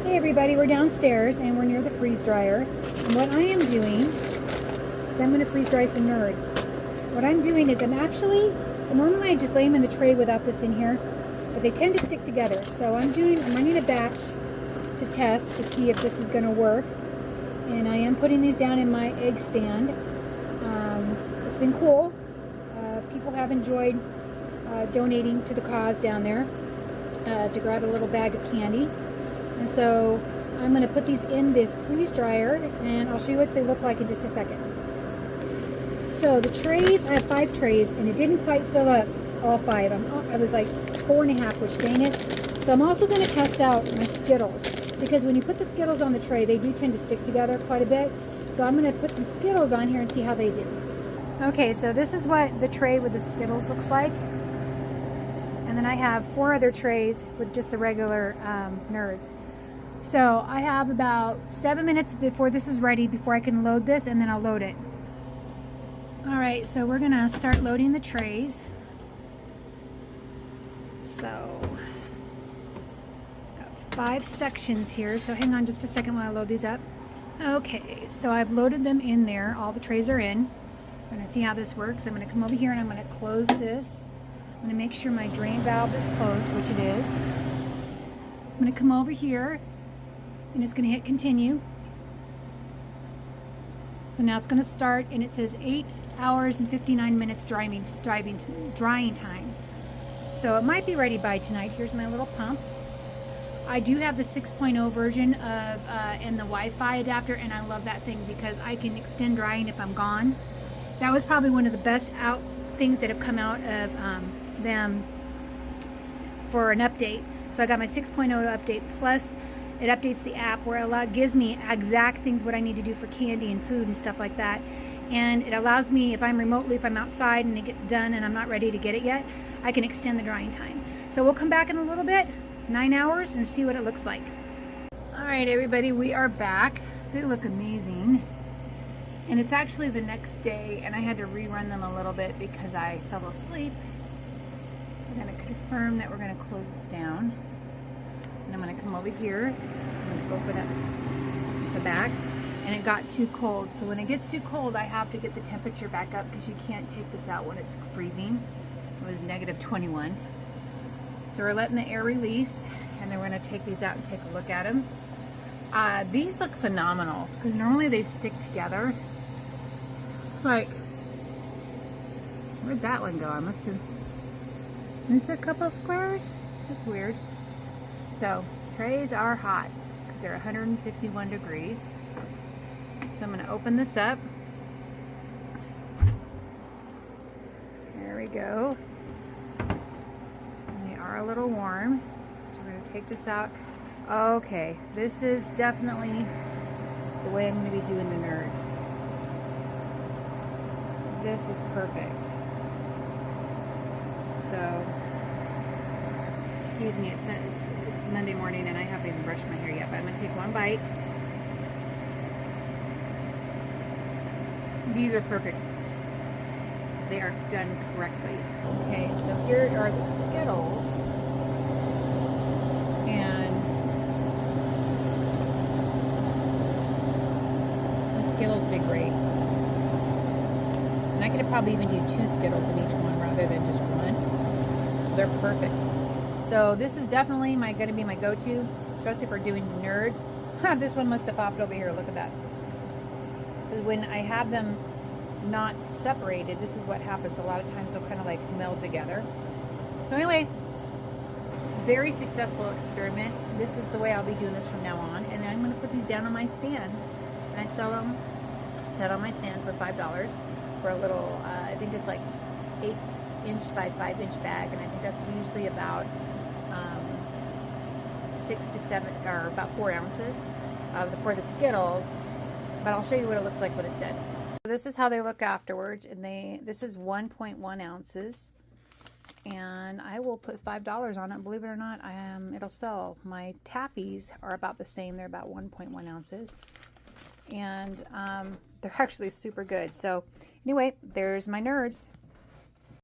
Hey everybody, we're downstairs and we're near the freeze dryer. And what I am doing is I'm going to freeze dry some nerds. What I'm doing is normally I just lay them in the tray without this in here, but they tend to stick together. So I'm running a batch to test to see if this is going to work. And I am putting these down in my egg stand. It's been cool. People have enjoyed donating to the cause down there to grab a little bag of candy. And so I'm going to put these in the freeze dryer and I'll show you what they look like in just a second. So the trays, I have 5 trays and it didn't quite fill up all 5. I was like 4.5, which dang it. So I'm also going to test out my Skittles, because when you put the Skittles on the tray, they do tend to stick together quite a bit. So I'm going to put some Skittles on here and see how they do. Okay, so this is what the tray with the Skittles looks like. And then I have 4 other trays with just the regular nerds. So I have about 7 minutes before this is ready, before I can load this, and then I'll load it. All right, so we're gonna start loading the trays. So, got 5 sections here, so hang on just a second while I load these up. Okay, so I've loaded them in there. All the trays are in. We're gonna see how this works. I'm gonna come over here and I'm gonna close this. I'm going to make sure my drain valve is closed, which it is. I'm going to come over here and it's going to hit continue. So now it's going to start and it says 8 hours and 59 minutes drying time. So it might be ready by tonight. Here's my little pump. I do have the 6.0 version of and the Wi-Fi adapter, and I love that thing because I can extend drying if I'm gone. That was probably one of the best things that have come out of them for an update. So I got my 6.0 update, plus it updates the app where it gives me exact things what I need to do for candy and food and stuff like that. And it allows me, if I'm outside and it gets done and I'm not ready to get it yet, I can extend the drying time. So we'll come back in a little bit, 9 hours, and see what it looks like. All right, everybody, we are back. They look amazing. And it's actually the next day, and I had to rerun them a little bit because I fell asleep. We're going to confirm that we're going to close this down. And I'm going to come over here and open up the back. And it got too cold. So when it gets too cold, I have to get the temperature back up because you can't take this out when it's freezing. It was negative 21. So we're letting the air release, and then we're going to take these out and take a look at them. These look phenomenal because normally they stick together. Like, where'd that one go? I must have missed a couple squares. That's weird. So trays are hot because they're 151 degrees. So I'm going to open this up. There we go. And they are a little warm. So we're going to take this out. Okay, this is definitely the way I'm going to be doing the nerds. This is perfect. So, excuse me, it's Monday morning and I haven't even brushed my hair yet, but I'm going to take one bite. These are perfect. They are done correctly. Okay, so here are the Skittles. And the Skittles did great. And I could probably even do 2 Skittles in each one rather than just one. They're perfect. So this is definitely going to be my go-to, especially for doing nerds. This one must have popped over here. Look at that. Because when I have them not separated, this is what happens. A lot of times they'll kind of like meld together. So anyway, very successful experiment. This is the way I'll be doing this from now on. And I'm going to put these down on my stand. And I sell them down on my stand for $5 for a little, I think it's like 8-inch by 5-inch bag. And I think that's usually about 6 to 7, or about 4 ounces for the Skittles. But I'll show you what it looks like when it's done. So this is how they look afterwards. And this is 1.1 ounces. And I will put $5 on it. Believe it or not, it'll sell. My Tappies are about the same. They're about 1.1 ounces. And they're actually super good. So anyway, there's my nerds.